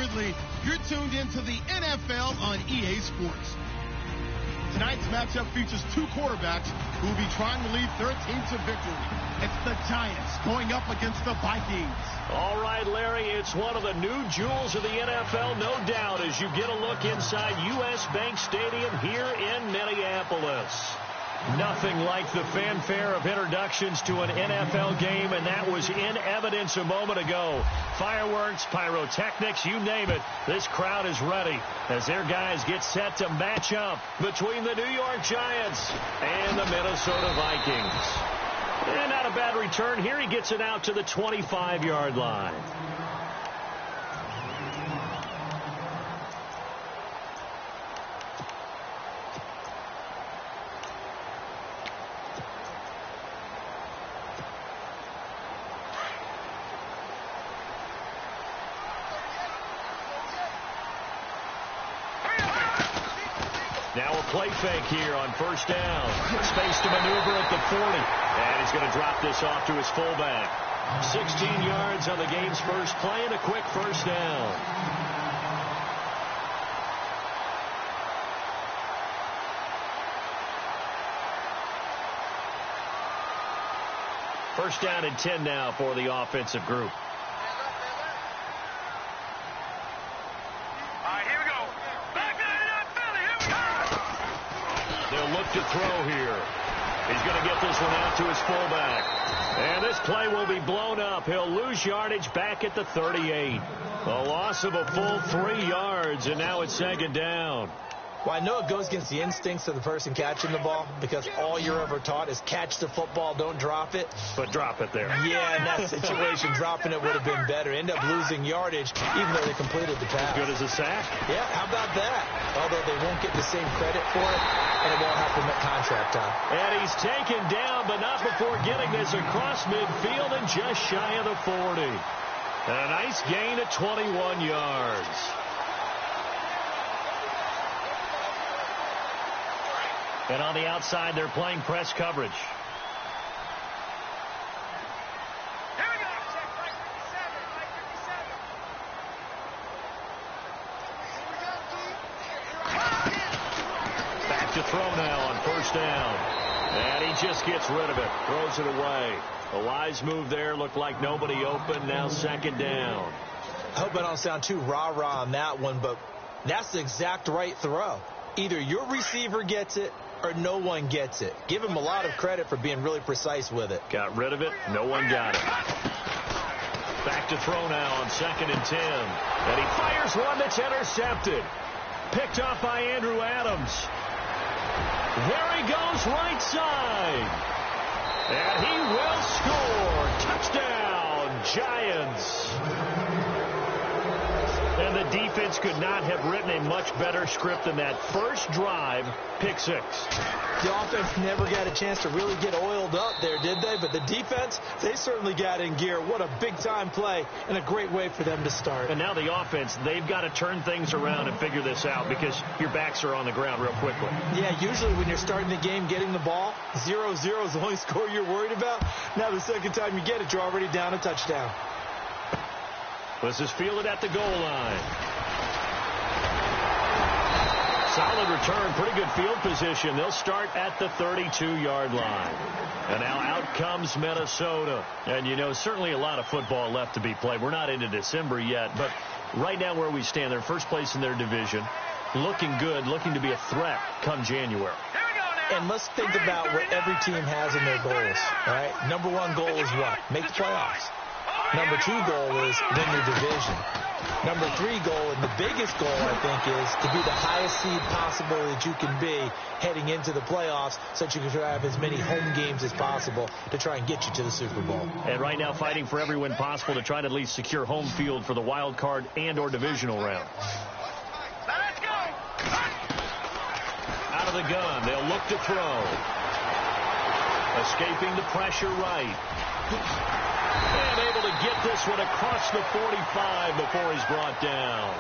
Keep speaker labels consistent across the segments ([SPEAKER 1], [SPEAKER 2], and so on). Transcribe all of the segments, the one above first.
[SPEAKER 1] Ridley. You're tuned into the NFL on EA Sports. Tonight's matchup features two quarterbacks who will be trying to lead their team to victory. It's the Giants going up against the Vikings.
[SPEAKER 2] All right, Larry, it's one of the new jewels of the NFL, no doubt, as you get a look inside U.S. Bank Stadium here in Minneapolis. Nothing like the fanfare of introductions to an NFL game, and that was in evidence a moment ago. Fireworks, pyrotechnics, you name it. This crowd is ready as their guys get set to match up between the New York Giants and the Minnesota Vikings. And not a bad return here. He gets it out to the 25-yard line. Now a play fake here on first down. Space to maneuver at the 40. And he's going to drop this off to his fullback. 16 yards on the game's first play and a quick first down. First down and 10 now for the offensive group. Look to throw here. He's going to get this one out to his fullback. And this play will be blown up. He'll lose yardage back at the 38. A loss of a full 3 yards, and now it's second down.
[SPEAKER 3] Well, I know it goes against the instincts of the person catching the ball because all you're ever taught is catch the football, don't drop it.
[SPEAKER 2] But drop it there.
[SPEAKER 3] Yeah, in that situation, dropping it would have been better. End up losing yardage even though they completed the pass.
[SPEAKER 2] As good as a sack.
[SPEAKER 3] Yeah, how about that? Although they won't get the same credit for it, and it won't happen at contract time.
[SPEAKER 2] And he's taken down, but not before getting this across midfield and just shy of the 40. And a nice gain of 21 yards. And on the outside, they're playing press coverage. Back to throw now on first down. And he just gets rid of it. Throws it away. A wise move there. Looked like nobody open. Now second down.
[SPEAKER 3] I hope I don't sound too rah-rah on that one, but that's the exact right throw. Either your receiver gets it or no one gets it. Give him a lot of credit for being really precise with it.
[SPEAKER 2] Got rid of it. No one got it. Back to throw now on second and 10. And he fires one that's intercepted. Picked off by Andrew Adams. There he goes right side. And he will score. Touchdown, Giants. And the defense could not have written a much better script than that. First drive, pick six.
[SPEAKER 3] The offense never got a chance to really get oiled up there, did they? But the defense, they certainly got in gear. What a big-time play and a great way for them to start.
[SPEAKER 2] And now the offense, they've got to turn things around and figure this out because your backs are on the ground real quickly.
[SPEAKER 3] Yeah, usually when you're starting the game getting the ball, 0-0 is the only score you're worried about. Now the second time you get it, you're already down a touchdown.
[SPEAKER 2] This is fielded at the goal line. Solid return, pretty good field position. They'll start at the 32-yard line. And now out comes Minnesota. And, you know, certainly a lot of football left to be played. We're not into December yet, but right now where we stand, they're first place in their division. Looking good, looking to be a threat come January.
[SPEAKER 3] And let's think about what every team has in their goals, all right? Number one goal is what? Make the playoffs. Number two goal is win your division. Number three goal, and the biggest goal, I think, is to be the highest seed possible that you can be heading into the playoffs so that you can have as many home games as possible to try and get you to the Super Bowl.
[SPEAKER 2] And right now fighting for every win possible to try to at least secure home field for the wild card and or divisional round. Out of the gun, they'll look to throw. Escaping the pressure right. And able to get this one across the 45 before he's brought down.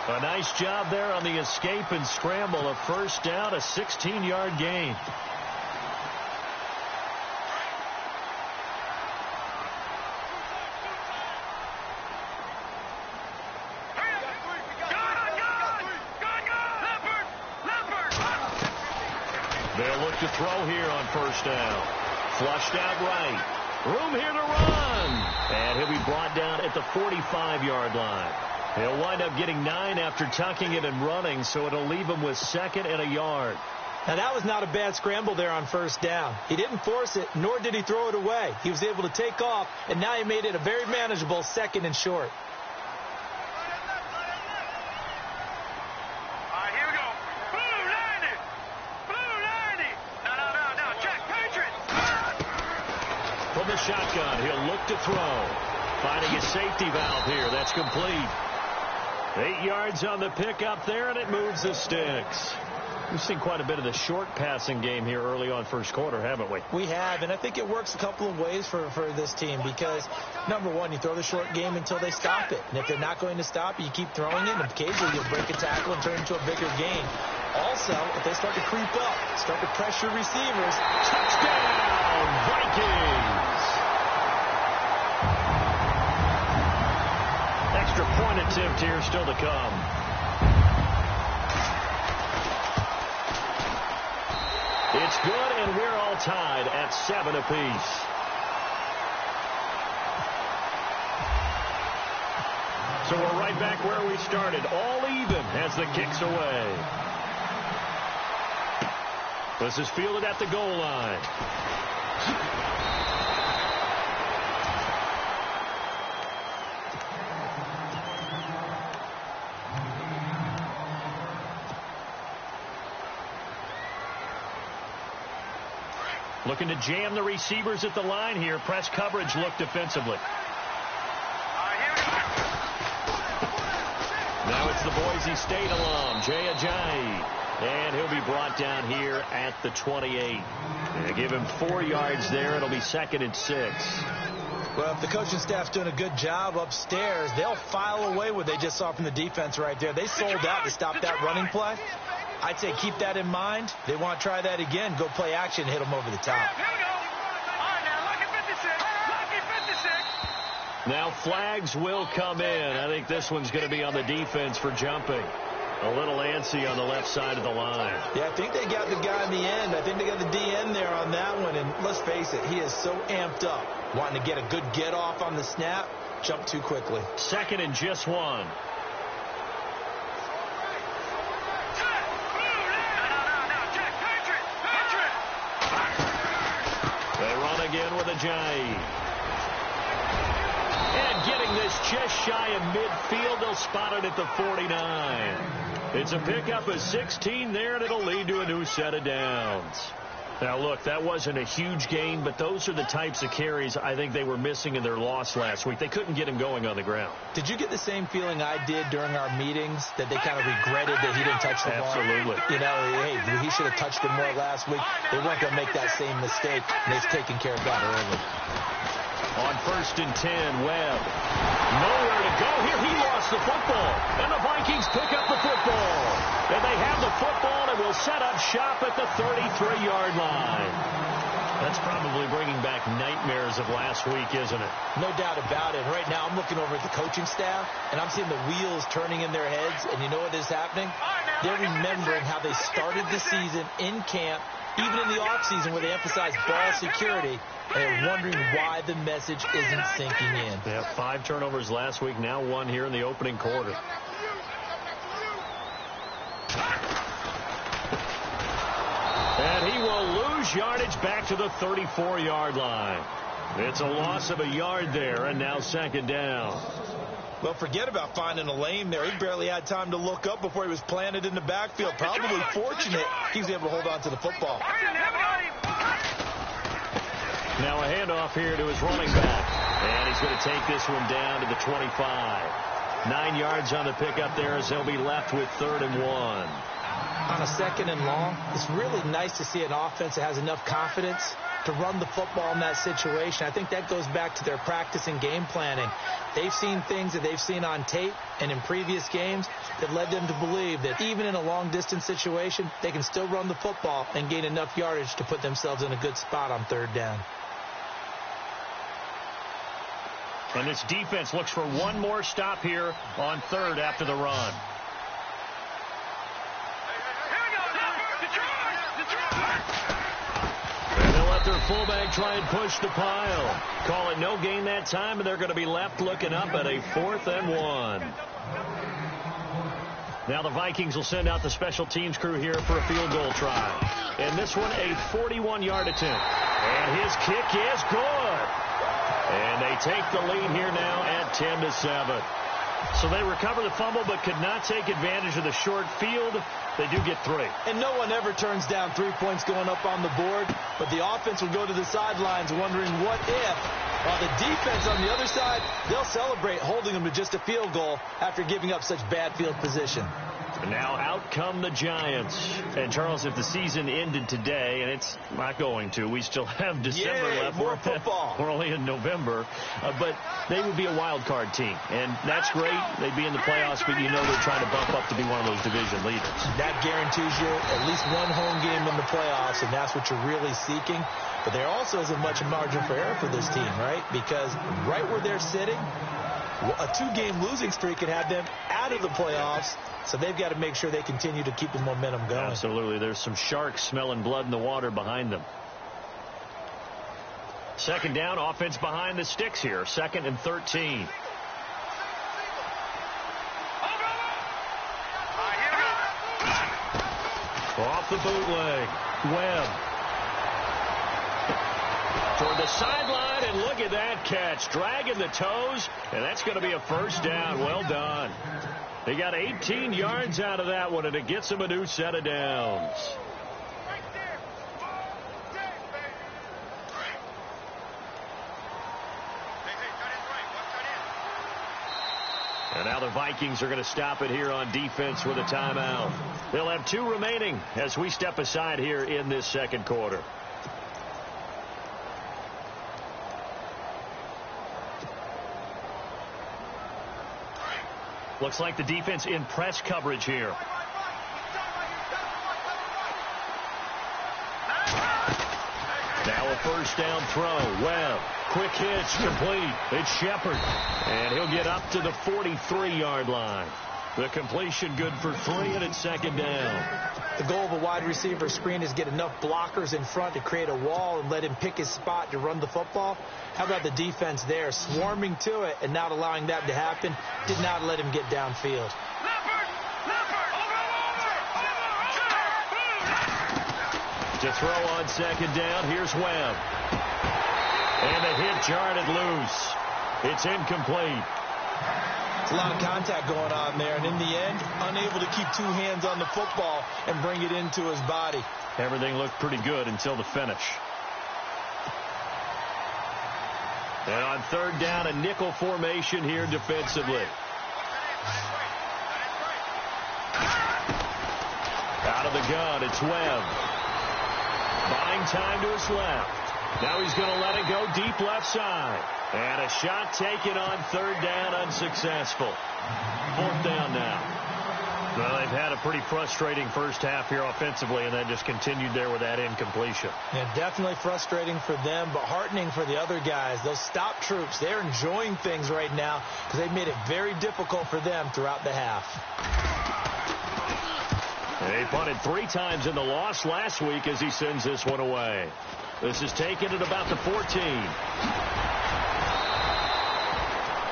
[SPEAKER 2] A nice job there on the escape and scramble. A first down, a 16-yard gain. to throw here on first down. Flushed out right. Room here to run. And he'll be brought down at the 45-yard line. He'll wind up getting 9 after tucking it and running, so it'll leave him with 2nd and a yard.
[SPEAKER 3] Now, that was not a bad scramble there on first down. He didn't force it, nor did he throw it away. He was able to take off, and now he made it a very manageable 2nd and short.
[SPEAKER 4] All right, here we go. Blue 90. Blue 90. No. Check. Patriots.
[SPEAKER 2] From the shotgun, he'll look to throw. Finding a safety valve here. That's complete. 8 yards on the pickup there, and it moves the sticks. We've seen quite a bit of the short passing game here early on first quarter, haven't we?
[SPEAKER 3] We have, and I think it works a couple of ways for this team because, number one, you throw the short game until they stop it. And if they're not going to stop it, you keep throwing it, and occasionally you'll break a tackle and turn it into a bigger gain. Also, if they start to creep up, start to pressure receivers.
[SPEAKER 2] Touchdown, Vikings! Extra point attempt here still to come. It's good, and we're all tied at 7 apiece. So we're right back where we started, all even as the kick's away. This is fielded at the goal line. Looking to jam the receivers at the line here. Press coverage look defensively. Now it's the Boise State alum, Jay Ajayi. And he'll be brought down here at the 28. They give him 4 yards there. It'll be 2nd and 6.
[SPEAKER 3] Well, if the coaching staff's doing a good job upstairs, they'll file away what they just saw from the defense right there. They sold out to stop that running play. I'd say keep that in mind. They want to try that again. Go play action and hit them over the top.
[SPEAKER 4] Here we go. All right, now, lucky 56. Lucky 56.
[SPEAKER 2] Now flags will come in. I think this one's going to be on the defense for jumping. A little antsy on the left side of the line.
[SPEAKER 3] Yeah, I think they got the guy in the end. I think they got the DN there on that one. And let's face it, he is so amped up. Wanting to get a good get off on the snap. Jump too quickly.
[SPEAKER 2] 2nd and just 1. They run again with Ajayi. And getting this just shy of midfield, they'll spot it at the 49. It's a pickup of 16 there, and it'll lead to a new set of downs. Now, look, that wasn't a huge gain, but those are the types of carries I think they were missing in their loss last week. They couldn't get him going on the ground.
[SPEAKER 3] Did you get the same feeling I did during our meetings, that they kind of regretted that he didn't touch the ball?
[SPEAKER 2] Absolutely.
[SPEAKER 3] You know, hey, he should have touched it more last week. They weren't going to make that same mistake, and they've taken care of that early.
[SPEAKER 2] On 1st and 10, Webb. Nowhere to go here. He lost the football. And the Vikings pick up the football. And they have the football and will set up shop at the 33-yard line. That's probably bringing back nightmares of last week, isn't it?
[SPEAKER 3] No doubt about it. Right now, I'm looking over at the coaching staff, and I'm seeing the wheels turning in their heads. And you know what is happening? They're remembering how they started the season in camp, even in the offseason where they emphasized ball security. They're wondering why the message isn't sinking in.
[SPEAKER 2] They have 5 turnovers last week, now 1 here in the opening quarter. And he will lose yardage back to the 34-yard line. It's a loss of a yard there, and now 2nd down.
[SPEAKER 3] Well, forget about finding a lane there. He barely had time to look up before he was planted in the backfield. Probably fortunate he was able to hold on to the football.
[SPEAKER 2] Now a handoff here to his running back. And he's going to take this one down to the 25. 9 yards on the pickup there as they'll be left with 3rd and 1.
[SPEAKER 3] On a 2nd and long, it's really nice to see an offense that has enough confidence to run the football in that situation. I think that goes back to their practice and game planning. They've seen things that they've seen on tape and in previous games that led them to believe that even in a long-distance situation, they can still run the football and gain enough yardage to put themselves in a good spot on 3rd down.
[SPEAKER 2] And this defense looks for one more stop here on 3rd after the run.
[SPEAKER 4] Here we go.
[SPEAKER 2] their fullback try and push the pile. Call it no gain that time, and they're going to be left looking up at a 4th and 1. Now the Vikings will send out the special teams crew here for a field goal try. And this one, a 41-yard attempt. And his kick is good. And they take the lead here now at 10-7. So they recover the fumble but could not take advantage of the short field. They do get 3.
[SPEAKER 3] And no one ever turns down 3 points going up on the board, but the offense will go to the sidelines wondering what if. While the defense on the other side, they'll celebrate holding them to just a field goal after giving up such bad field position.
[SPEAKER 2] And now out come the Giants. And, Charles, if the season ended today, and it's not going to, we still have December left.
[SPEAKER 3] More football.
[SPEAKER 2] We're only in November. But they would be a wild card team. And that's great. They'd be in the playoffs, but you know they're trying to bump up to be one of those division leaders.
[SPEAKER 3] That guarantees you at least one home game in the playoffs, and that's what you're really seeking. But there also isn't much margin for error for this team, right? Because right where they're sitting, a 2-game losing streak could have them out of the playoffs. So they've got to make sure they continue to keep the momentum going.
[SPEAKER 2] Absolutely. There's some sharks smelling blood in the water behind them. 2nd down, offense behind the sticks here. 2nd and 13. Off the bootleg. Webb. Toward the sideline, and look at that catch. Dragging the toes, and that's going to be a 1st down. Well done. They got 18 yards out of that one, and it gets them a new set of downs. And now the Vikings are going to stop it here on defense with a timeout. They'll have 2 remaining as we step aside here in this 2nd quarter. Looks like the defense in press coverage here. Now a 1st down throw. Webb. Quick hitch, complete. It's Shepard. And he'll get up to the 43-yard line. The completion good for 3, and it's 2nd down.
[SPEAKER 3] The goal of a wide receiver screen is get enough blockers in front to create a wall and let him pick his spot to run the football. How about the defense there, swarming to it and not allowing that to happen? Did not let him get downfield.
[SPEAKER 2] To throw on 2nd down, here's Webb. And the hit jarred it loose. It's incomplete.
[SPEAKER 3] It's a lot of contact going on there, and in the end, unable to keep 2 hands on the football and bring it into his body.
[SPEAKER 2] Everything looked pretty good until the finish. And on 3rd down, a nickel formation here defensively. Out of the gun, it's Webb. Buying time to his left. Now he's going to let it go deep left side. And a shot taken on 3rd down, unsuccessful. 4th down now. Well, they've had a pretty frustrating first half here offensively, and then just continued there with that incompletion.
[SPEAKER 3] Yeah, definitely frustrating for them, but heartening for the other guys. Those stop troops, they're enjoying things right now because they've made it very difficult for them throughout the half.
[SPEAKER 2] They punted 3 times in the loss last week as he sends this one away. This is taken at about the 14.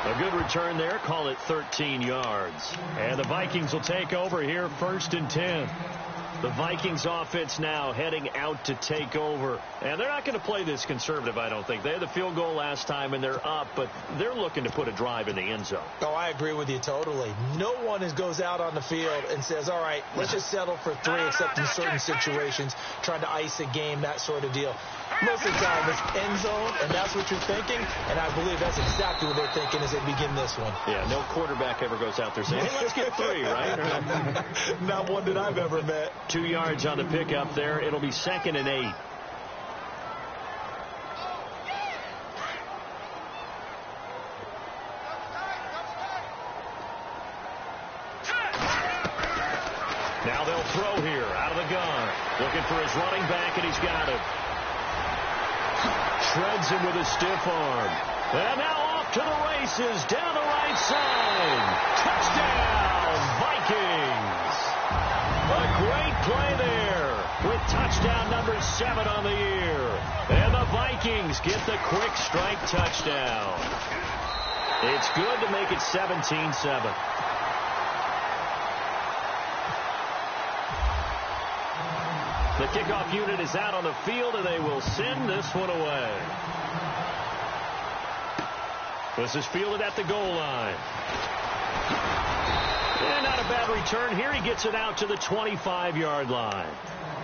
[SPEAKER 2] A good return there. Call it 13 yards. And the Vikings will take over here 1st and 10. The Vikings offense now heading out to take over. And they're not going to play this conservative, I don't think. They had the field goal last time, and they're up, but they're looking to put a drive in the end zone.
[SPEAKER 3] Oh, I agree with you totally. No one goes out on the field and says, all right, let's just settle for 3, except in certain situations, trying to ice a game, that sort of deal. Most of the time, it's end zone, and that's what you're thinking, and I believe that's exactly what they're thinking as they begin this one.
[SPEAKER 2] Yeah, no quarterback ever goes out there saying, hey, let's get 3, right?
[SPEAKER 3] Not one that I've ever met.
[SPEAKER 2] 2 yards on the pickup there. It'll be 2nd and 8. Now they'll throw here out of the gun. Looking for his running back, and he's got it. Shreds him with a stiff arm. And now off to the races down the right side. Touchdown, Vikings. A great play there with touchdown number 7 on the year. And the Vikings get the quick strike touchdown. It's good to make it 17-7. The kickoff unit is out on the field, and they will send this one away. This is fielded at the goal line. And not a bad return here. He gets it out to the 25-yard line.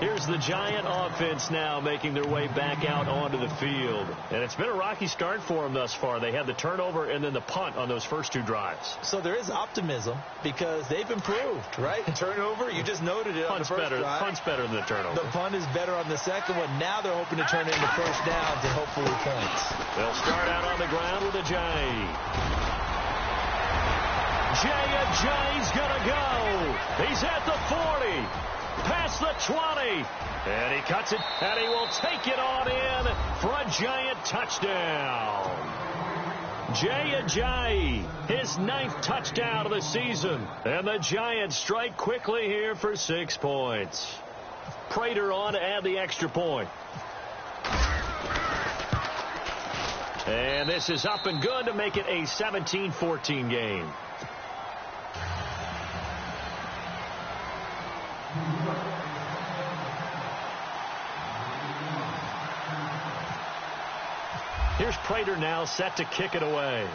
[SPEAKER 2] Here's the Giant offense now making their way back out onto the field. And it's been a rocky start for them thus far. They had the turnover and then the punt on those first two drives.
[SPEAKER 3] So there is optimism because they've improved, right? Turnover, you just noted it on the first drive.
[SPEAKER 2] Punt's better than the turnover.
[SPEAKER 3] The punt is better on the second one. Now they're hoping to turn it into first downs and hopefully points.
[SPEAKER 2] They'll start out on the ground with a Jay. Jay's going to go. He's at the 40. Past the 20. And he cuts it, and he will take it on in for a Giant touchdown. Jay, his 9th touchdown of the season. And the Giants strike quickly here for 6 points. Prater on to add the extra point. And this is up and good to make it a 17-14 game. Here's Prater now set to kick it away.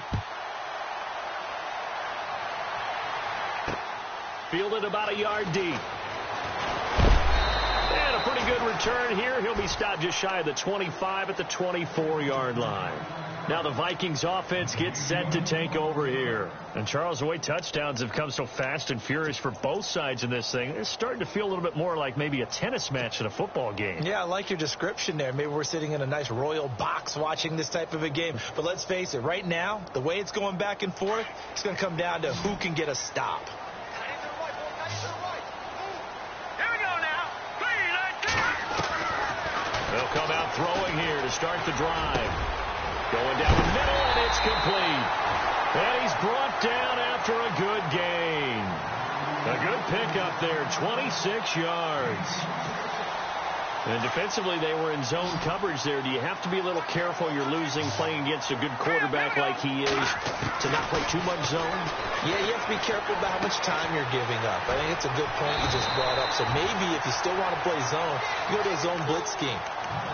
[SPEAKER 2] Fielded about a yard deep. And a pretty good return here. He'll be stopped just shy of the 25 at the 24-yard line. Now the Vikings offense gets set to take over here. And Charles, the way touchdowns have come so fast and furious for both sides in this thing, it's starting to feel a little bit more like maybe a tennis match in a football game. Yeah, I like your description there. Maybe we're sitting in a nice royal box watching this type of a game. But let's face it, right now, the way it's going back and forth, it's going to come down to who can get a stop.
[SPEAKER 4] Here we go now.
[SPEAKER 2] They'll come out throwing here to start the drive. Going down the middle, and it's complete. And he's brought down after a good gain. A good pickup there, 26 yards. And defensively, they were in zone coverage there. Do you have to be a little careful? You're losing playing against a good quarterback like he is to not play too much zone?
[SPEAKER 3] Yeah, you have to be careful about how much time you're giving up. I think it's a good point you just brought up. So maybe if you still want to play zone, you go to a zone blitz scheme.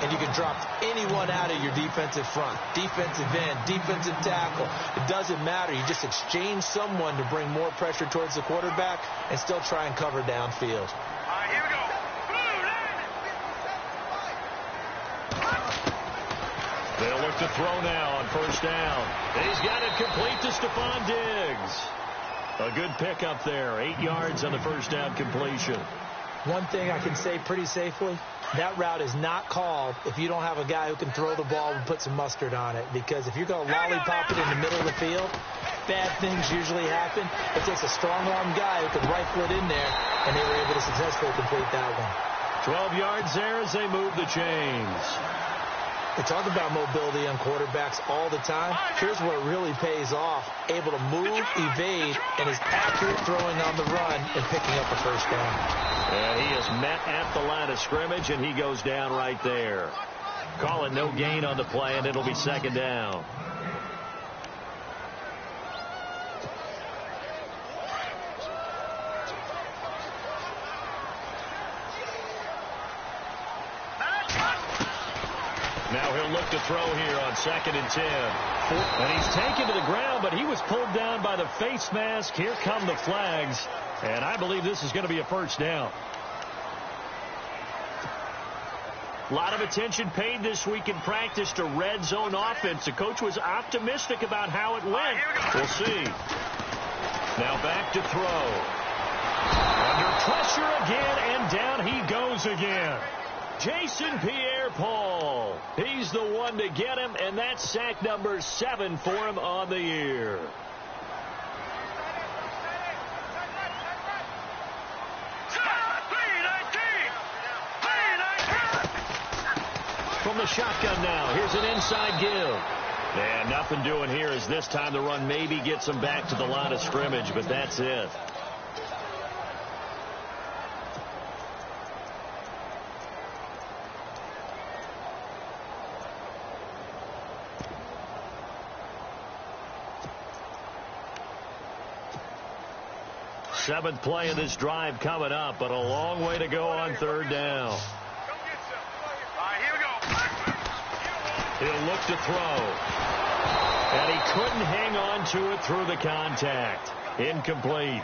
[SPEAKER 3] And you can drop anyone out of your defensive front, defensive end, defensive tackle. It doesn't matter. You just exchange someone to bring more pressure towards the quarterback and still try and cover downfield.
[SPEAKER 4] All right, here we go.
[SPEAKER 2] They'll look to throw now on first down. He's got it complete to Stephon Diggs. A good pickup there. 8 yards on the first down completion.
[SPEAKER 3] One thing I can say pretty safely, that route is not called if you don't have a guy who can throw the ball and put some mustard on it. Because if you're going to lollipop it in the middle of the field, bad things usually happen. It takes a strong-arm guy who can rifle it in there, and they were able to successfully complete that one.
[SPEAKER 2] 12 yards there as they move the chains.
[SPEAKER 3] They talk about mobility on quarterbacks all the time. Here's where it really pays off. Able to move, evade, and is accurate throwing on the run and picking up a first down.
[SPEAKER 2] And he is met at the line of scrimmage, and he goes down right there. Call it no gain on the play, and it'll be second down. Now he'll look to throw here on 2nd and 10. And he's taken to the ground, but he was pulled down by the face mask. Here come the flags. And I believe this is going to be a first down. A lot of attention paid this week in practice to red zone offense. The coach was optimistic about how it went. We'll see. Now back to throw. Under pressure again, and down he goes again. Jason Pierre-Paul. He's the one to get him, and that's sack number 7 for him on the year. From the shotgun now, here's an inside give. And nothing doing here as this time the run maybe gets him back to the line of scrimmage, but that's it. Seventh play of this drive coming up, but a long way to go on third down.
[SPEAKER 4] All right, here we go.
[SPEAKER 2] He'll look to throw. And he couldn't hang on to it through the contact. Incomplete.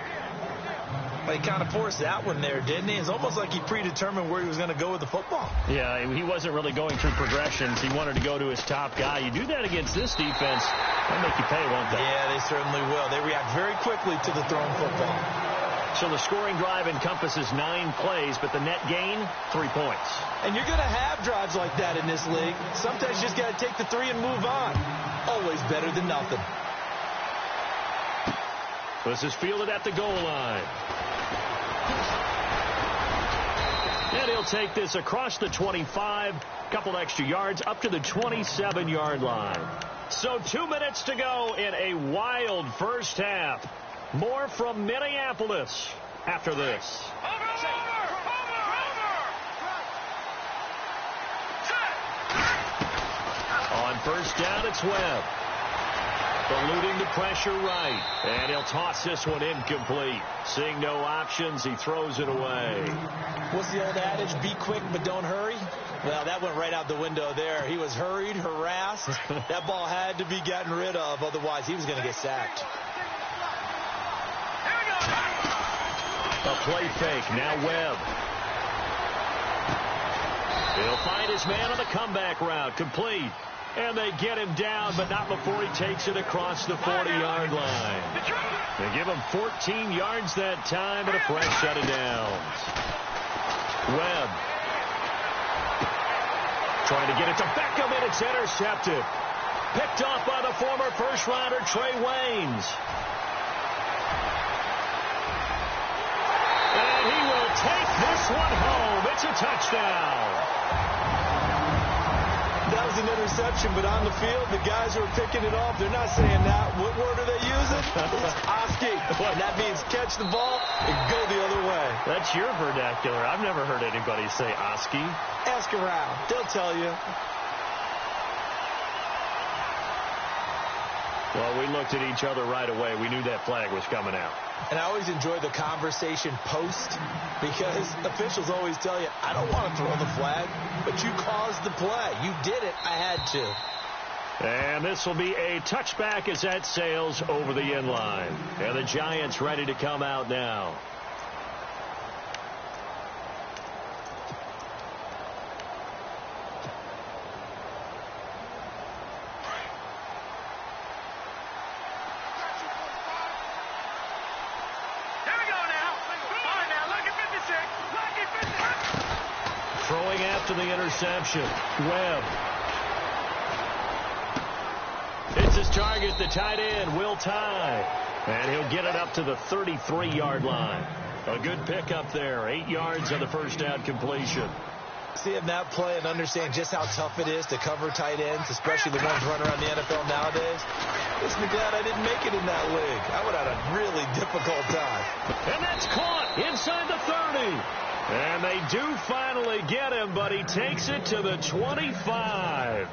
[SPEAKER 3] Well, he kind of forced that one there, didn't he? It's almost like he predetermined where he was going to go with the football.
[SPEAKER 2] Yeah, he wasn't really going through progressions. He wanted to go to his top guy. You do that against this defense, they'll make you pay, won't they?
[SPEAKER 3] Yeah, they certainly will. They react very quickly to the thrown football.
[SPEAKER 2] So the scoring drive encompasses 9 plays, but the net gain, 3 points.
[SPEAKER 3] And you're going to have drives like that in this league. Sometimes you just got to take the 3 and move on. Always better than nothing.
[SPEAKER 2] This is fielded at the goal line. And he'll take this across the 25, couple extra yards, up to the 27-yard line. So 2 minutes to go in a wild first half. More from Minneapolis after this. On first down, it's Webb. Eluding the pressure right. And he'll toss this one incomplete. Seeing no options, he throws it away.
[SPEAKER 3] What's the old adage? Be quick, but don't hurry? Well, that went right out the window there. He was hurried, harassed. That ball had to be gotten rid of. Otherwise, he was going to get sacked.
[SPEAKER 2] A play fake. Now Webb. He'll find his man on the comeback route. Complete. And they get him down, but not before he takes it across the 40-yard line. They give him 14 yards that time and a fresh set of downs. Webb trying to get it to Beckham, and it's intercepted. Picked off by the former first-rounder Trey Waynes. And he will take this one home. It's a touchdown.
[SPEAKER 3] That was an interception, but on the field, the guys who are picking it off, they're not saying that. What word are they using? It's Oski. And that means catch the ball and go the other way.
[SPEAKER 2] That's your vernacular. I've never heard anybody say Oski.
[SPEAKER 3] Ask around. They'll tell you.
[SPEAKER 2] Well, we looked at each other right away. We knew that flag was coming out.
[SPEAKER 3] And I always enjoy the conversation post because officials always tell you, I don't want to throw the flag, but you caused the play. You did it. I had to.
[SPEAKER 2] And this will be a touchback as that sails over the end line. And the Giants ready to come out now. Throwing after the interception. Webb. It's his target, the tight end, Will Tye. And he'll get it up to the 33-yard line. A good pickup there. 8 yards on the first down completion.
[SPEAKER 3] Seeing that play and understand just how tough it is to cover tight ends, especially the ones running around the NFL nowadays. Listen, glad I didn't make it in that league. I would have had a really difficult time.
[SPEAKER 2] And that's caught inside the 30. And they do finally get him, but he takes it to the 25.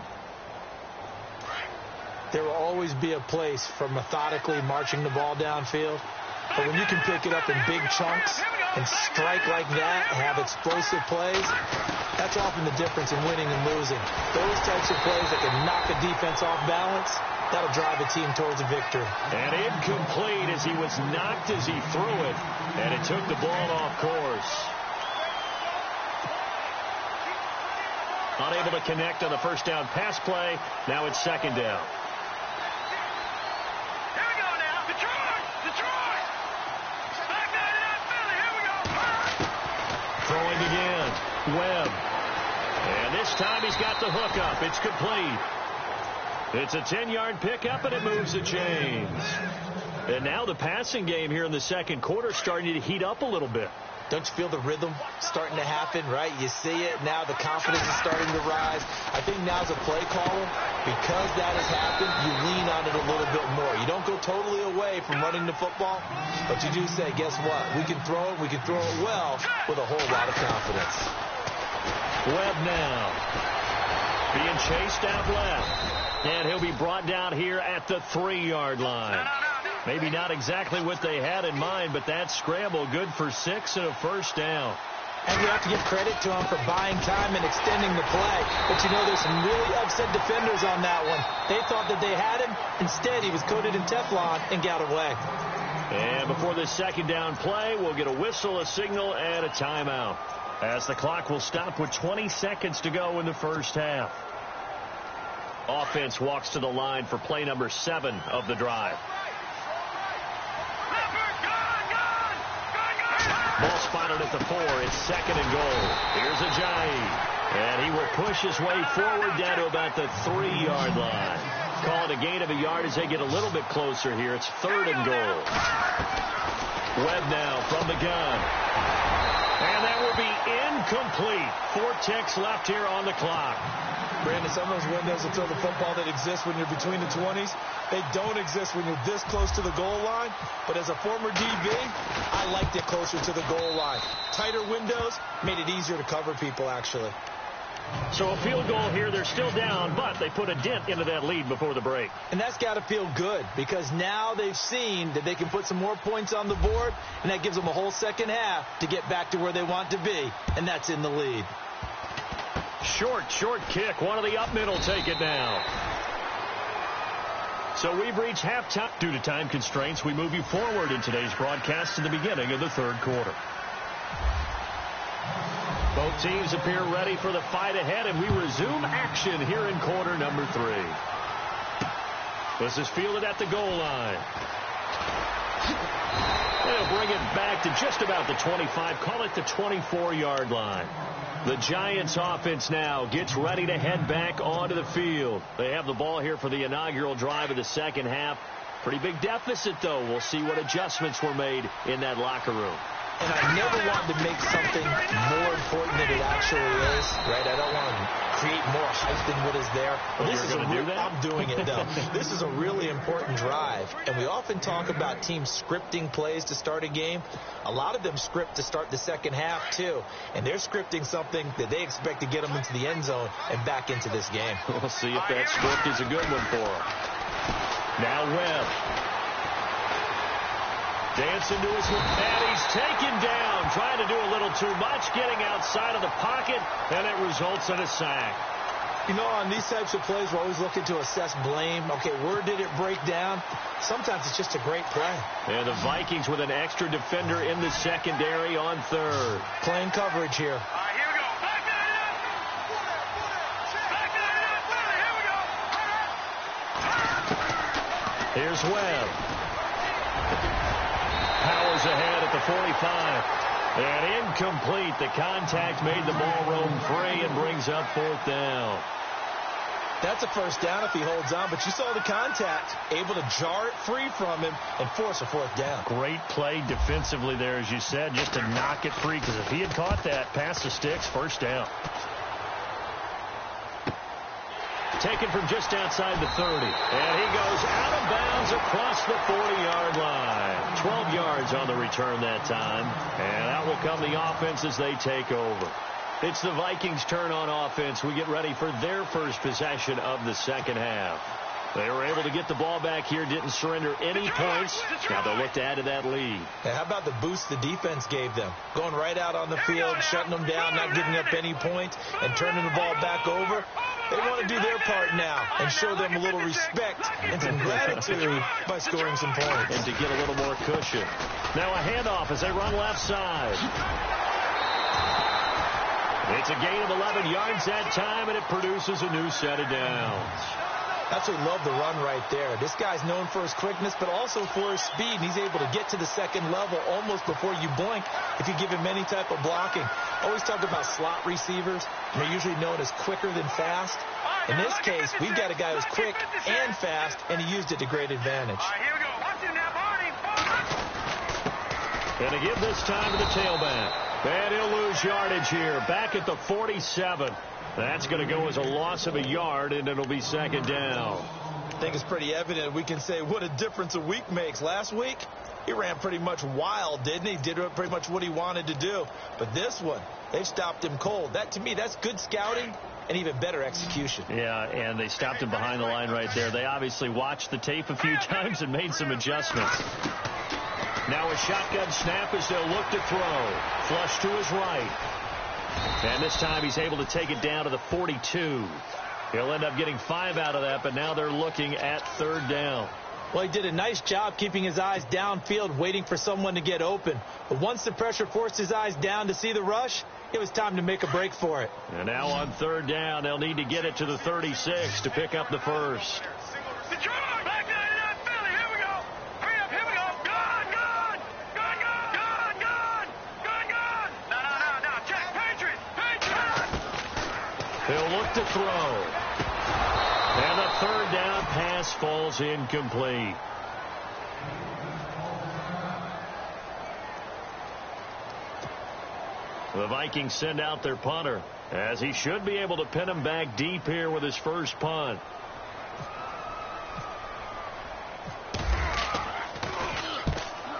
[SPEAKER 3] There will always be a place for methodically marching the ball downfield. But when you can pick it up in big chunks and strike like that, have explosive plays, that's often the difference in winning and losing. Those types of plays that can knock a defense off balance, that'll drive a team towards a victory.
[SPEAKER 2] And incomplete as he was knocked as he threw it, and it took the ball off course. Unable to connect on the first down pass play. Now it's second down.
[SPEAKER 4] Here we go now. Detroit! Back down to that Philly. Here we go.
[SPEAKER 2] Throwing again. Webb. And this time he's got the hook up. It's complete. It's a 10-yard pickup, and it moves the chains. And now the passing game here in the second quarter starting to heat up a little bit.
[SPEAKER 3] Don't you feel the rhythm starting to happen, right? You see it. Now the confidence is starting to rise. I think now's a play caller. Because that has happened, you lean on it a little bit more. You don't go totally away from running the football, but you do say, guess what? We can throw it. We can throw it well with a whole lot of confidence.
[SPEAKER 2] Webb now being chased out left. And he'll be brought down here at the 3-yard line. Maybe not exactly what they had in mind, but that scramble good for 6 and a first down.
[SPEAKER 3] And you have to give credit to him for buying time and extending the play. But you know, there's some really upset defenders on that one. They thought that they had him. Instead, he was coated in Teflon and got away.
[SPEAKER 2] And before this second down play, we'll get a whistle, a signal, and a timeout, as the clock will stop with 20 seconds to go in the first half. Offense walks to the line for play number 7 of the drive. Ball spotted at the 4. It's 2nd and goal. Here's Ajayi. And he will push his way forward down to about the 3-yard line. Call it a gain of a yard as they get a little bit closer here. It's 3rd and goal. Webb now from the gun. And that will be incomplete. 4 ticks left here on the clock.
[SPEAKER 3] Brandon, some of those windows of the football that exist when you're between the 20s, they don't exist when you're this close to the goal line. But as a former DB, I liked it closer to the goal line. Tighter windows made it easier to cover people, actually.
[SPEAKER 2] So a field goal here. They're still down, but they put a dent into that lead before the break.
[SPEAKER 3] And that's got to feel good, because now they've seen that they can put some more points on the board, and that gives them a whole second half to get back to where they want to be, and that's in the lead.
[SPEAKER 2] Short kick. One of the up middle take it now. So we've reached halftime. Due to time constraints, we move you forward in today's broadcast to the beginning of the 3rd quarter. Both teams appear ready for the fight ahead, and we resume action here in quarter number 3. This is fielded at the goal line. They'll bring it back to just about the 25. Call it the 24-yard line. The Giants offense now gets ready to head back onto the field. They have the ball here for the inaugural drive of the second half. Pretty big deficit, though. We'll see what adjustments were made in that locker room.
[SPEAKER 3] And I never want to make something more important than it actually is, right? I don't want to create more hype than what is there.
[SPEAKER 2] Well, this is going to do that?
[SPEAKER 3] I'm doing it, though. This is a really important drive, and we often talk about teams scripting plays to start a game. A lot of them script to start the second half, too, and they're scripting something that they expect to get them into the end zone and back into this game.
[SPEAKER 2] We'll see if that script is a good one for them. Now Webb. Dancing to his left, and he's taken down, trying to do a little too much, getting outside of the pocket, and it results in a sack.
[SPEAKER 3] You know, on these types of plays, we're always looking to assess blame. Okay, where did it break down? Sometimes it's just a great play.
[SPEAKER 2] And the Vikings with an extra defender in the secondary on 3rd.
[SPEAKER 3] Playing coverage here.
[SPEAKER 4] All right, here we go. Back that up.
[SPEAKER 2] Here's Webb. Powers ahead at the 45. And incomplete. The contact made the ball roam free and brings up 4th down.
[SPEAKER 3] That's a first down if he holds on, but you saw the contact, able to jar it free from him and force a 4th down.
[SPEAKER 2] Great play defensively there, as you said, just to knock it free, because if he had caught that, past the sticks, first down. Taken from just outside the 30. And he goes out of bounds across the 40-yard line. 12 yards on the return that time. And out will come the offense as they take over. It's the Vikings' turn on offense. We get ready for their first possession of the second half. They were able to get the ball back here, didn't surrender any points. Now they'll look to add to that lead.
[SPEAKER 3] And how about the boost the defense gave them? Going right out on the field, shutting them down, not giving up any points, and turning the ball back over. They want to do their part now and show them a little respect and some gratitude by scoring some points.
[SPEAKER 2] And to get a little more cushion. Now a handoff as they run left side. It's a gain of 11 yards that time, and it produces a new set of downs.
[SPEAKER 3] That's what we love the run right there. This guy's known for his quickness, but also for his speed. He's able to get to the second level almost before you blink if you give him any type of blocking. Always talk about slot receivers. They're usually known as quicker than fast. In this case, we've got a guy who's quick and fast, and he used it to great advantage.
[SPEAKER 4] All right, here we go. Watch him now, Barney.
[SPEAKER 2] And to give this time to the tailback. And he'll lose yardage here. Back at the 47. That's going to go as a loss of a yard, and it'll be second down.
[SPEAKER 3] I think it's pretty evident. We can say what a difference a week makes. Last week, he ran pretty much wild, didn't he? Did pretty much what he wanted to do. But this one, they've stopped him cold. That, to me, that's good scouting and even better execution.
[SPEAKER 2] Yeah, and they stopped him behind the line right there. They obviously watched the tape a few times and made some adjustments. Now a shotgun snap as they'll look to throw. Flush to his right. And this time he's able to take it down to the 42. He'll end up getting 5 out of that, but now they're looking at 3rd down.
[SPEAKER 3] Well, he did a nice job keeping his eyes downfield, waiting for someone to get open. But once the pressure forced his eyes down to see the rush, it was time to make a break for it.
[SPEAKER 2] And now on 3rd down, they'll need to get it to the 36 to pick up the first. He'll look to throw. And the 3rd down pass falls incomplete. The Vikings send out their punter, as he should be able to pin him back deep here with his first punt.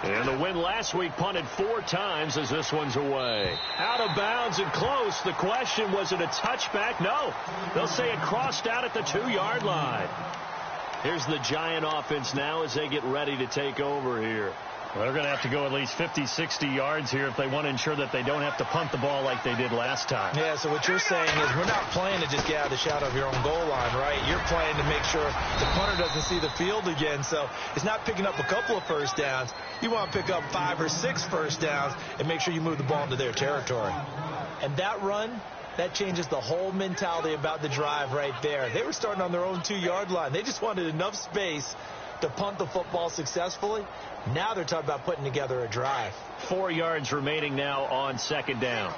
[SPEAKER 2] And the win last week punted 4 times as this one's away. Out of bounds and close. The question, was it a touchback? No. They'll say it crossed out at the 2-yard line. Here's the Giant offense now as they get ready to take over here. Well, they're going to have to go at least 50, 60 yards here if they want to ensure that they don't have to punt the ball like they did last time.
[SPEAKER 3] Yeah, so what you're saying is we're not playing to just get out of the shadow of your own goal line, right? You're playing to make sure the punter doesn't see the field again. So it's not picking up a couple of first downs. You want to pick up 5 or 6 first downs and make sure you move the ball into their territory. And that run, that changes the whole mentality about the drive right there. They were starting on their own 2-yard line. They just wanted enough space to punt the football successfully. Now they're talking about putting together a drive.
[SPEAKER 2] 4 yards remaining now on 2nd down.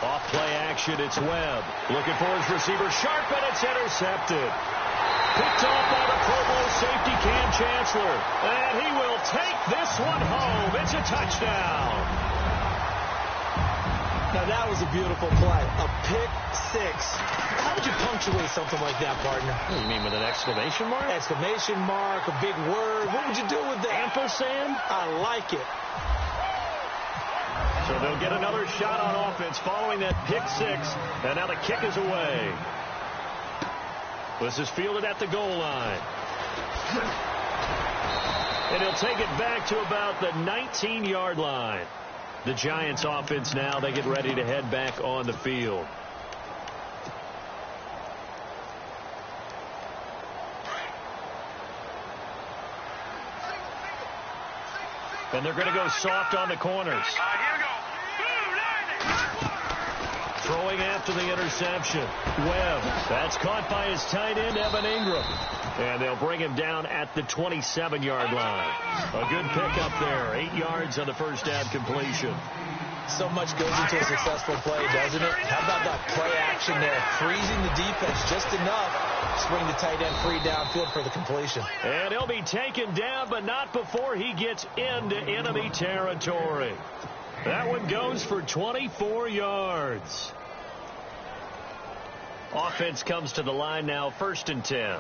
[SPEAKER 2] Off play action, it's Webb. Looking for his receiver, Sharp, and it's intercepted. Picked off by the Pro Bowl safety Cam Chancellor. And he will take this one home. It's a touchdown.
[SPEAKER 3] Now, that was a beautiful play. A pick 6. How would you punctuate something like that, partner?
[SPEAKER 2] What do you mean, with an exclamation mark?
[SPEAKER 3] Exclamation mark, a big word. What would you do with that?
[SPEAKER 2] Ampersand?
[SPEAKER 3] I like it.
[SPEAKER 2] So they'll get another shot on offense following that pick 6. And now the kick is away. This is fielded at the goal line. And he'll take it back to about the 19-yard line. The Giants offense now, they get ready to head back on the field. And they're going to go soft on the corners. Throwing after the interception. Webb. That's caught by his tight end, Evan Ingram. And they'll bring him down at the 27-yard line. A good pickup there. 8 yards on the first down completion.
[SPEAKER 3] So much goes into a successful play, doesn't it? How about that play action there? Freezing the defense just enough. Swing the tight end free downfield for the completion.
[SPEAKER 2] And he'll be taken down, but not before he gets into enemy territory. That one goes for 24 yards. Offense comes to the line now, 1st and 10.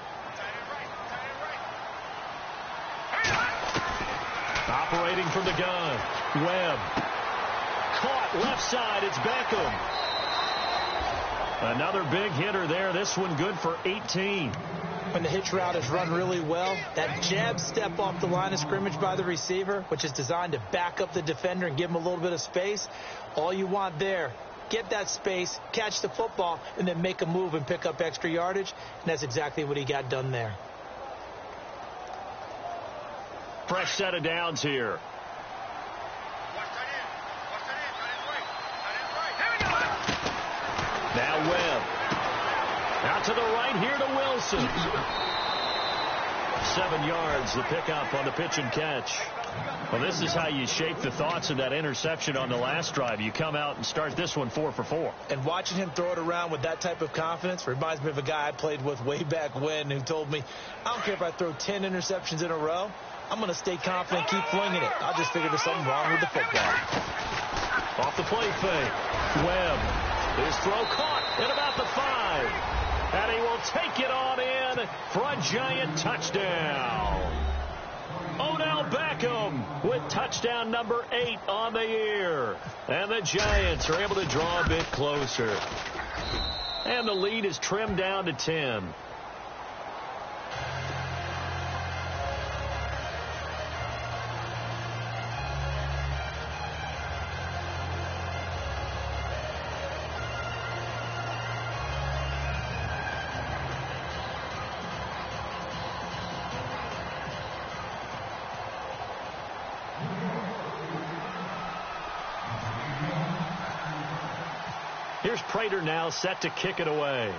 [SPEAKER 2] Operating from the gun. Webb. Caught left side. It's Beckham. Another big hitter there. This one good for 18.
[SPEAKER 3] When the hitch route is run really well, that jab step off the line of scrimmage by the receiver, which is designed to back up the defender and give him a little bit of space, all you want there, get that space, catch the football, and then make a move and pick up extra yardage. And that's exactly what he got done there.
[SPEAKER 2] Fresh set of downs here. Now Webb. Out to the right here to Wilson. 7 yards, the pickup on the pitch and catch. Well, this is how you shape the thoughts of that interception on the last drive. You come out and start this one 4 for 4.
[SPEAKER 3] And watching him throw it around with that type of confidence reminds me of a guy I played with way back when who told me, I don't care if I throw 10 interceptions in a row. I'm going to stay confident, keep flinging it. I'll just figure there's something wrong with the football.
[SPEAKER 2] Off the play fake. Webb. His throw caught at about the 5. And he will take it on in for a Giant touchdown. Odell Beckham with touchdown number 8 on the year. And the Giants are able to draw a bit closer. And the lead is trimmed down to 10. Here's Prater now set to kick it away.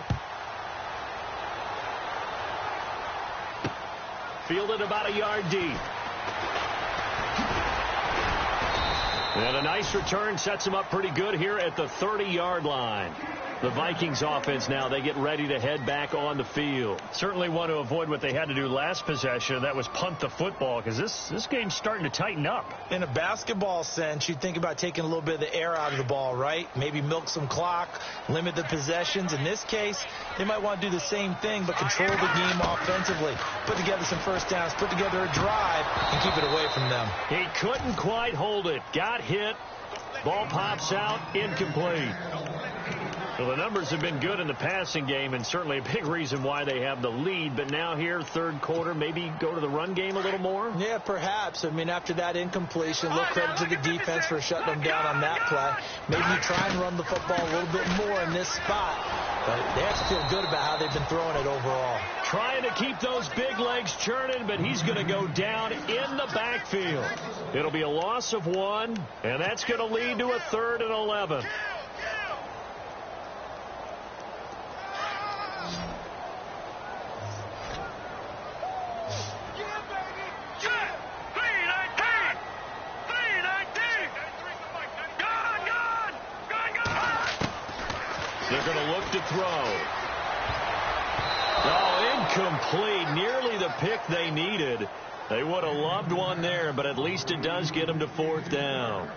[SPEAKER 2] Fielded about a yard deep. And a nice return sets him up pretty good here at the 30-yard line. The Vikings offense now, they get ready to head back on the field. Certainly want to avoid what they had to do last possession. That was punt the football, because this game's starting to tighten up.
[SPEAKER 3] In a basketball sense, you think about taking a little bit of the air out of the ball, right? Maybe milk some clock, limit the possessions. In this case, they might want to do the same thing, but control the game offensively. Put together some first downs, put together a drive, and keep it away from them.
[SPEAKER 2] He couldn't quite hold it. Got hit. Ball pops out, incomplete. Well, the numbers have been good in the passing game, and certainly a big reason why they have the lead. But now here, third quarter, maybe go to the run game a little more?
[SPEAKER 3] Yeah, perhaps. I mean, after that incompletion, look credit to the defense for shutting them down on that play. Maybe you try and run the football a little bit more in this spot. But they have to feel good about how they've been throwing it overall.
[SPEAKER 2] Trying to keep those big legs churning, but he's going to go down in the backfield. It'll be a loss of 1, and that's going to lead to a 3rd and 11. They're going to look to throw. Oh, incomplete. Nearly the pick they needed. They would have loved one there, but at least it does get them to 4th down.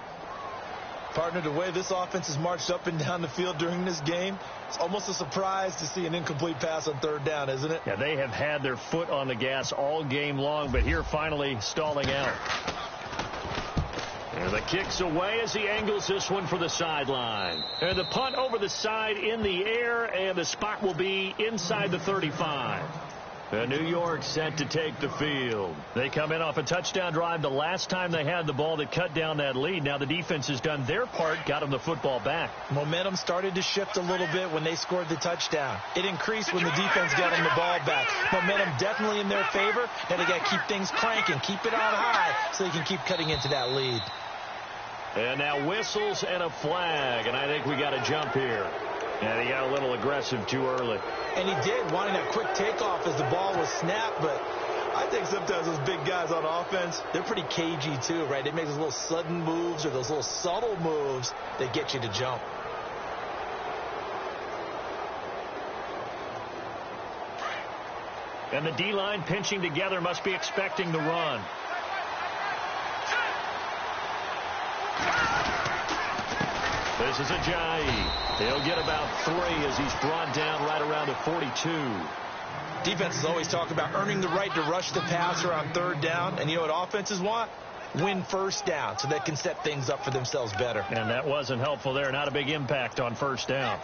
[SPEAKER 3] Partner, the way this offense has marched up and down the field during this game, it's almost a surprise to see an incomplete pass on 3rd down, isn't it?
[SPEAKER 2] Yeah, they have had their foot on the gas all game long, but here finally stalling out. And the kick's away as he angles this one for the sideline. And the punt over the side in the air, and the spot will be inside the 35. New York set to take the field. They come in off a touchdown drive the last time they had the ball that cut down that lead. Now the defense has done their part, got them the football back.
[SPEAKER 3] Momentum started to shift a little bit when they scored the touchdown. It increased when the defense got them the ball back. Momentum definitely in their favor. Now they got to keep things cranking, keep it on high so they can keep cutting into that lead.
[SPEAKER 2] And now whistles and a flag, and I think we got a jump here. And he got a little aggressive too early.
[SPEAKER 3] And he did, wanting that quick takeoff as the ball was snapped, but I think sometimes those big guys on offense, they're pretty cagey too, right? They make those little sudden moves or those little subtle moves that get you to jump.
[SPEAKER 2] And the D-line pinching together, must be expecting the run. This is Ajayi. He'll get about 3 as he's brought down right around the 42.
[SPEAKER 3] Defenses always talk about earning the right to rush the passer on 3rd down. And you know what offenses want? Win 1st down so they can set things up for themselves better.
[SPEAKER 2] And that wasn't helpful there. Not a big impact on 1st down.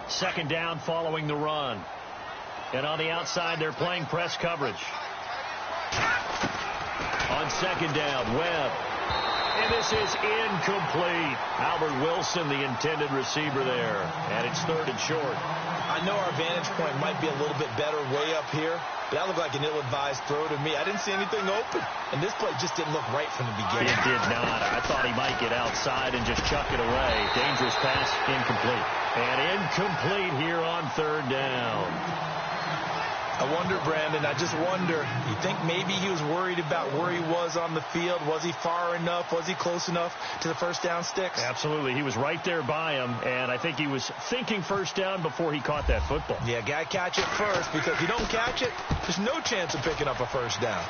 [SPEAKER 2] Second down following the run. And on the outside, they're playing press coverage. On 2nd down, Webb. And this is incomplete. Albert Wilson, the intended receiver there. And it's 3rd and short.
[SPEAKER 3] I know our vantage point might be a little bit better way up here, but that looked like an ill-advised throw to me. I didn't see anything open. And this play just didn't look right from the beginning.
[SPEAKER 2] It did not. I thought he might get outside and just chuck it away. Dangerous pass, incomplete. And incomplete here on 3rd down.
[SPEAKER 3] I wonder, Brandon, I just wonder, you think maybe he was worried about where he was on the field? Was he far enough? Was he close enough to the 1st down sticks?
[SPEAKER 2] Absolutely. He was right there by him, and I think he was thinking 1st down before he caught that football.
[SPEAKER 3] Yeah, got to catch it first, because if you don't catch it, there's no chance of picking up a 1st down.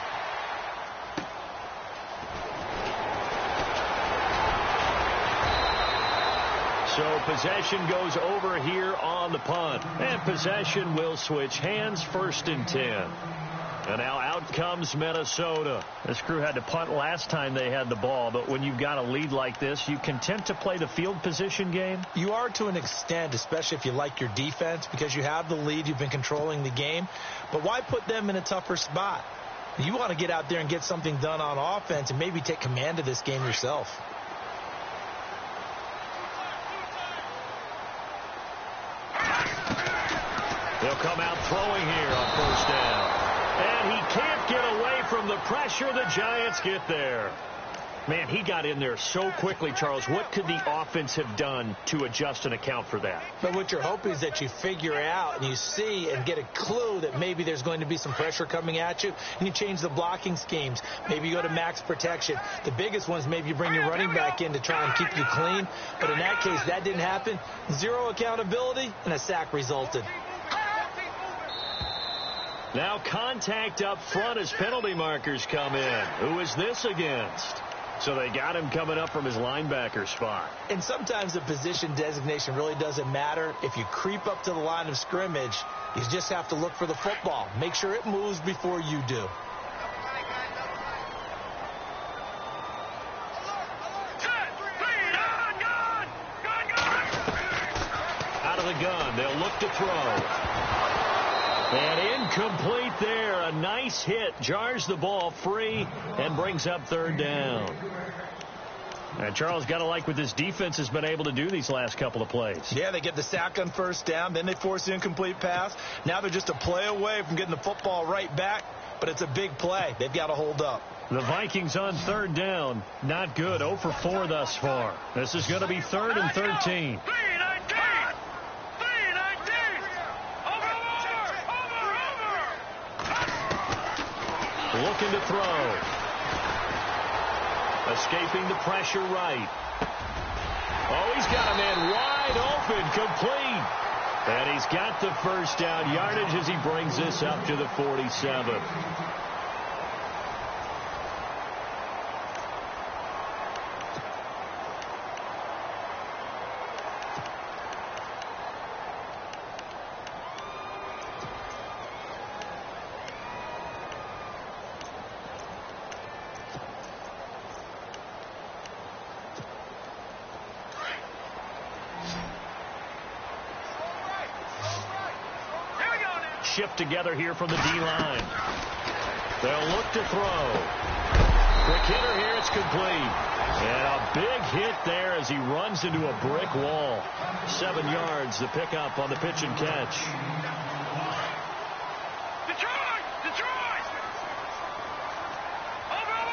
[SPEAKER 2] So possession goes over here on the punt. And possession will switch hands, 1st and 10. And now out comes Minnesota.
[SPEAKER 5] This crew had to punt last time they had the ball, but when you've got a lead like this, you content to play the field position game?
[SPEAKER 3] You are to an extent, especially if you like your defense, because you have the lead, you've been controlling the game. But why put them in a tougher spot? You want to get out there and get something done on offense and maybe take command of this game yourself.
[SPEAKER 2] They'll come out throwing here on 1st down. And he can't get away from the pressure. The Giants get there.
[SPEAKER 5] Man, he got in there so quickly, Charles. What could the offense have done to adjust and account for that?
[SPEAKER 3] But what you're hoping is that you figure out and you see and get a clue that maybe there's going to be some pressure coming at you, and you change the blocking schemes. Maybe you go to max protection. The biggest ones, maybe you bring your running back in to try and keep you clean. But in that case, that didn't happen. 0 accountability, and a sack resulted.
[SPEAKER 2] Now contact up front as penalty markers come in. Who is this against? So they got him coming up from his linebacker spot.
[SPEAKER 3] And sometimes the position designation really doesn't matter. If you creep up to the line of scrimmage, you just have to look for the football. Make sure it moves before you do.
[SPEAKER 2] Out of the gun, they'll look to throw. And incomplete there. A nice hit. Jars the ball free and brings up 3rd down.
[SPEAKER 5] And Charles, got to like what this defense has been able to do these last couple of plays.
[SPEAKER 3] Yeah, they get the sack on 1st down. Then they force the incomplete pass. Now they're just a play away from getting the football right back. But it's a big play. They've got to hold up.
[SPEAKER 5] The Vikings on 3rd down. Not good. 0 for 4 thus far. This is going to be 3rd and 13.
[SPEAKER 2] Looking to throw. Escaping the pressure right. Oh, he's got a man wide open, complete. And he's got the 1st down yardage as he brings this up to the 47.
[SPEAKER 5] Shift together here from the D-line.
[SPEAKER 2] They'll look to throw. Quick hitter here, it's complete. And a big hit there as he runs into a brick wall. 7 yards, the pickup on the pitch and catch.
[SPEAKER 4] Detroit! Detroit! Over!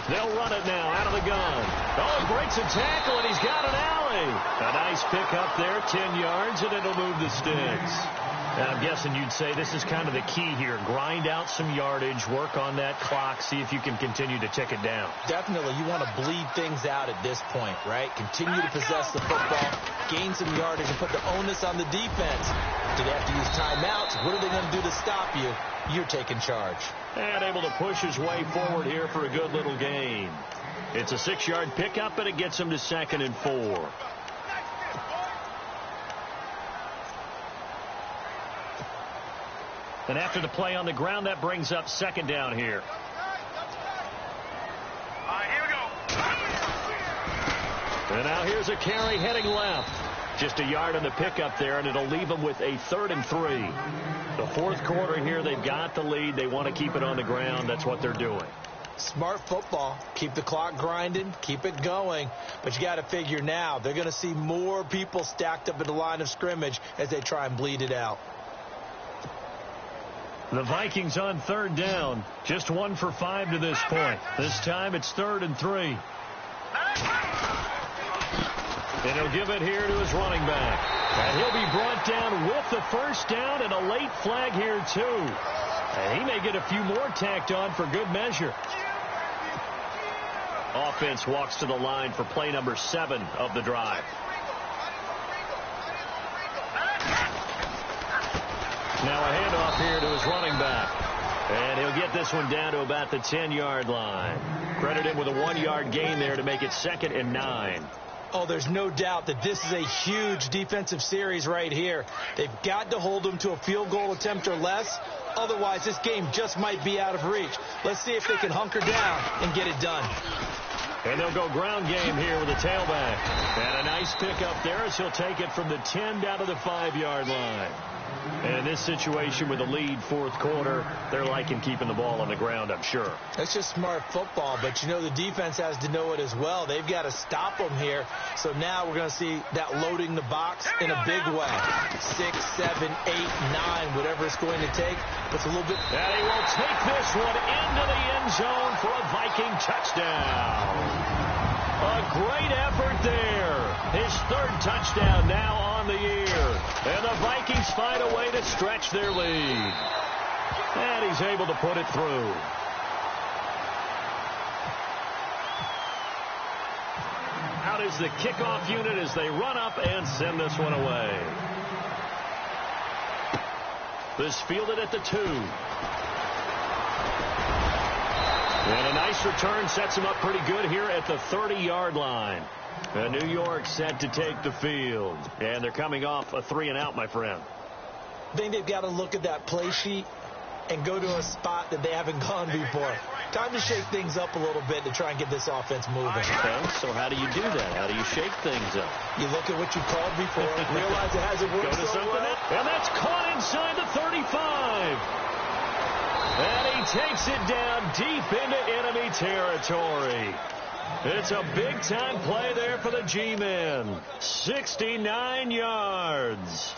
[SPEAKER 2] They'll run it now out of the gun. Oh, breaks a tackle, and he's got an alley. A nice pickup there, 10 yards, and it'll move the sticks.
[SPEAKER 5] And I'm guessing you'd say this is kind of the key here. Grind out some yardage, work on that clock, see if you can continue to tick it down.
[SPEAKER 3] Definitely, you want to bleed things out at this point, right? Continue to possess the football, gain some yardage, and put the onus on the defense. Do they have to use timeouts? What are they going to do to stop you? You're taking charge.
[SPEAKER 2] And able to push his way forward here for a good little gain. It's a 6-yard pickup, and it gets him to 2nd and 4.
[SPEAKER 5] And after the play on the ground, that brings up 2nd down here.
[SPEAKER 4] All right, here we go.
[SPEAKER 2] And now here's a carry heading left. Just a yard on the pickup there, and it'll leave them with a 3rd and 3. The 4th quarter here, they've got the lead. They want to keep it on the ground. That's what they're doing.
[SPEAKER 3] Smart football. Keep the clock grinding. Keep it going. But you got to figure now, they're going to see more people stacked up at the line of scrimmage as they try and bleed it out.
[SPEAKER 5] The Vikings on 3rd down. Just 1 for 5 to this point. This time it's 3rd and 3.
[SPEAKER 2] And he'll give it here to his running back. And he'll be brought down with the 1st down, and a late flag here, too. And he may get a few more tacked on for good measure. Offense walks to the line for play number 7 of the drive. Now a handoff here to his running back. And he'll get this one down to about the 10-yard line. Credit him with a 1-yard gain there to make it 2nd and 9.
[SPEAKER 3] Oh, there's no doubt that this is a huge defensive series right here. They've got to hold them to a field goal attempt or less. Otherwise, this game just might be out of reach. Let's see if they can hunker down and get it done.
[SPEAKER 2] And they'll go ground game here with a tailback. And a nice pickup there as he'll take it from the 10 down to the 5-yard line. And in this situation with a lead 4th quarter, they're liking keeping the ball on the ground, I'm sure.
[SPEAKER 3] That's just smart football, but you know the defense has to know it as well. They've got to stop them here. So now we're going to see that loading the box in a big way. 6, 7, 8, 9, whatever it's going to take. Puts a little bit.
[SPEAKER 2] And he will take this one into the end zone for a Viking touchdown. A great effort there. His 3rd touchdown now on the year. And the Vikings find a way to stretch their lead. And he's able to put it through. Out is the kickoff unit as they run up and send this one away. This fielded at the 2. And a nice return sets him up pretty good here at the 30-yard line. And New York set to take the field. And they're coming off a 3-and-out, my friend.
[SPEAKER 3] I think they've got to look at that play sheet and go to a spot that they haven't gone before. Time to shake things up a little bit to try and get this offense moving.
[SPEAKER 2] Okay, so how do you do that? How do you shake things up?
[SPEAKER 3] You look at what you called before, realize it hasn't worked
[SPEAKER 2] Go to
[SPEAKER 3] so
[SPEAKER 2] something
[SPEAKER 3] well.
[SPEAKER 2] else. And that's caught inside the 35. And he takes it down deep into enemy territory. It's a big-time play there for the G-men. 69 yards.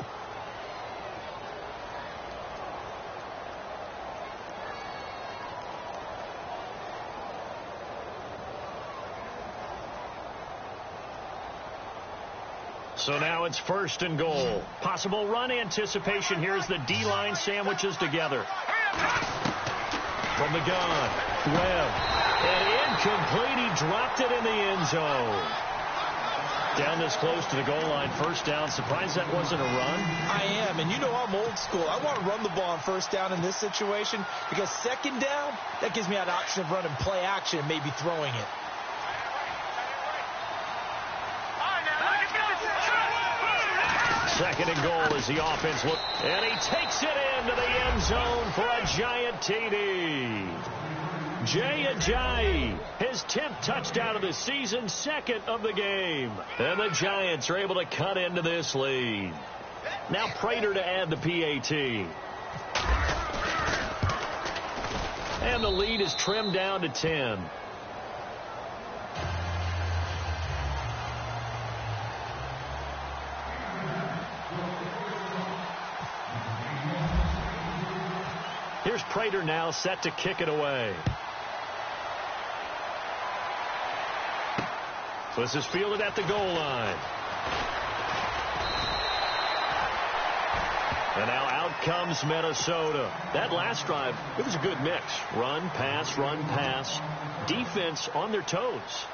[SPEAKER 2] So now it's 1st and goal. Possible run anticipation. Here's the D-line sandwiches together. From the gun, Webb. And incomplete. He dropped it in the end zone. Down this close to the goal line. 1st down. Surprised that wasn't a run?
[SPEAKER 3] I am. And you know I'm old school. I want to run the ball on 1st down in this situation because 2nd down, that gives me an option of running play action and maybe throwing it.
[SPEAKER 2] Second and goal as the offense look. And he takes it into the end zone for a giant TD. Jay Ajayi, his 10th touchdown of the season, 2nd of the game. And the Giants are able to cut into this lead. Now Prater to add the PAT. And the lead is trimmed down to 10. Here's Prater now set to kick it away. So this is fielded at the goal line. And now out comes Minnesota. That last drive, it was a good mix. Run, pass, defense on their toes.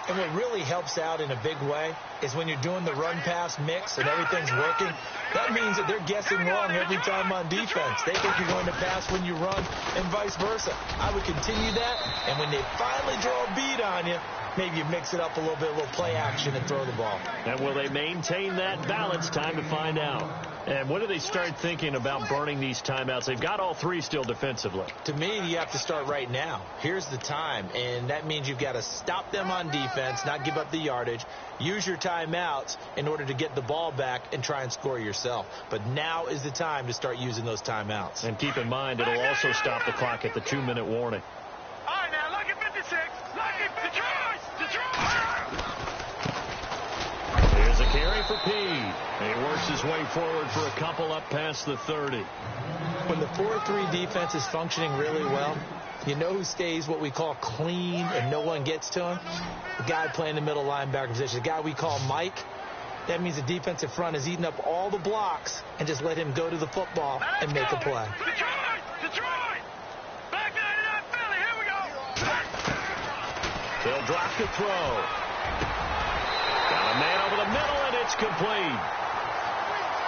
[SPEAKER 3] And what really helps out in a big way is when you're doing the run-pass mix and everything's working, that means that they're guessing wrong every time on defense. They think you're going to pass when you run and vice versa. I would continue that, and when they finally draw a bead on you, maybe you mix it up a little bit, a little play action and throw the ball.
[SPEAKER 2] And will they maintain that balance? Time to find out. And when do they start thinking about burning these timeouts? They've got all 3 still defensively.
[SPEAKER 3] To me, you have to start right now. Here's the time, and that means you've got to stop them on defense, not give up the yardage, use your timeouts in order to get the ball back and try and score yourself. But now is the time to start using those timeouts.
[SPEAKER 2] And keep in mind, it'll also stop the clock at the 2-minute warning.
[SPEAKER 4] All right, now, look at 56. Look at Detroit.
[SPEAKER 2] Here's a carry for P. And he works his way forward for a couple up past the 30.
[SPEAKER 3] When the 4-3 defense is functioning really well, you know who stays what we call clean and no one gets to him? The guy playing the middle linebacker position, the guy we call Mike. That means the defensive front is eating up all the blocks and just let him go to the football and make a play.
[SPEAKER 4] Detroit! Back 99 Philly, here we go!
[SPEAKER 2] They'll drop the throw. Got a man over the middle, and it's complete.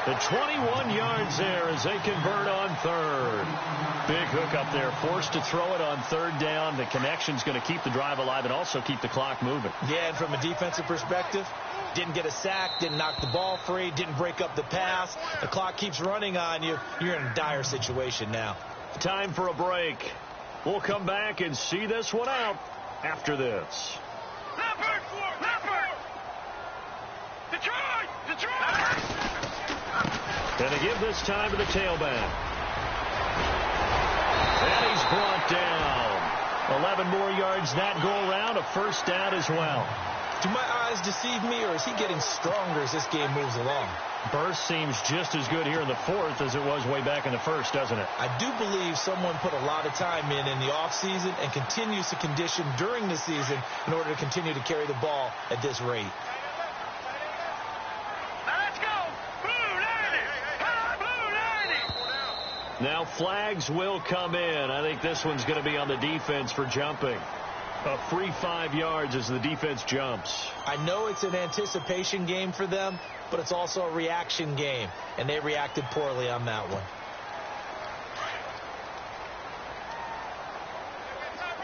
[SPEAKER 2] The 21 yards there as they convert on 3rd.
[SPEAKER 5] Big hook up there, forced to throw it on third down. The connection's going to keep the drive alive and also keep the clock moving.
[SPEAKER 3] Yeah, and from a defensive perspective, didn't get a sack, didn't knock the ball free, didn't break up the pass. The clock keeps running on you. You're in a dire situation now.
[SPEAKER 5] Time for a break. We'll come back and see this one out after this.
[SPEAKER 4] Leopard! Leopard! Detroit! Detroit!
[SPEAKER 5] And they give this time to the tailback. And he's brought down. 11 more yards that go around. A first down as well.
[SPEAKER 3] Do my eyes deceive me, or is he getting stronger as this game moves along?
[SPEAKER 5] Burst seems just as good here in the fourth as it was way back in the first, doesn't it?
[SPEAKER 3] I do believe someone put a lot of time in the offseason and continues to condition during the season in order to continue to carry the ball at this rate.
[SPEAKER 4] Let's go! Blue 90! Blue 90!
[SPEAKER 5] Now flags will come in. I think this one's going to be on the defense for jumping. A free 5 yards as the defense jumps.
[SPEAKER 3] I know it's an anticipation game for them, but it's also a reaction game, and they reacted poorly on that one.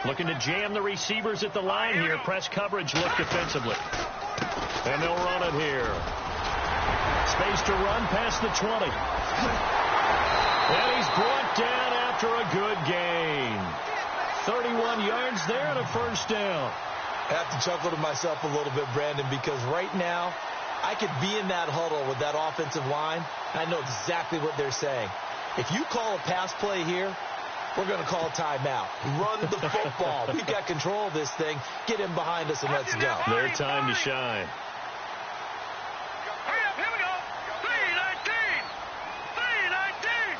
[SPEAKER 5] Looking to jam the receivers at the line here. Press coverage look defensively. And they'll run it here. Space to run past the 20. And he's brought down after a good gain. 31 yards there and a first down.
[SPEAKER 3] I have to chuckle to myself a little bit, Brandon, because right now I could be in that huddle with that offensive line, and I know exactly what they're saying. If you call a pass play here, we're going to call a timeout. Run the football. We've got control of this thing. Get in behind us and let's go.
[SPEAKER 5] Their time to shine.
[SPEAKER 4] Hurry up, here we go! 319! 319!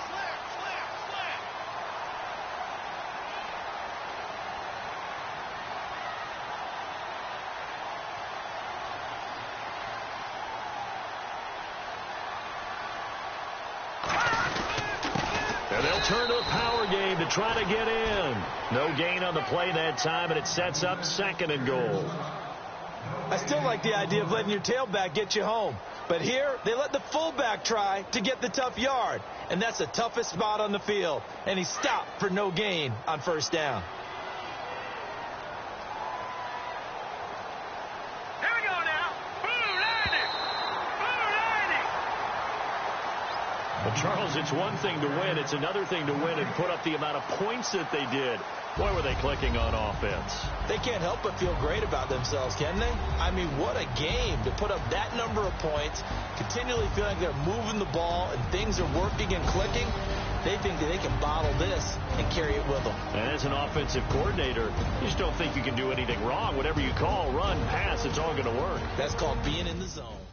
[SPEAKER 5] And they'll turn to a power game to try to get in. No gain on the play that time, and it sets up 2nd and goal.
[SPEAKER 3] I still like the idea of letting your tailback get you home. But here, they let the fullback try to get the tough yard. And that's the toughest spot on the field. And he stopped for no gain on first down.
[SPEAKER 4] Here we go now! Blue 90! Blue 90!
[SPEAKER 5] But Charles, it's one thing to win. It's another thing to win and put up the amount of points that they did. Boy, were they clicking on offense.
[SPEAKER 3] They can't help but feel great about themselves, can they? I mean, what a game to put up that number of points, continually feeling like they're moving the ball and things are working and clicking. They think that they can bottle this and carry it with them.
[SPEAKER 5] And as an offensive coordinator, you just don't think you can do anything wrong. Whatever you call, run, pass, it's all going to work.
[SPEAKER 3] That's called being in the zone.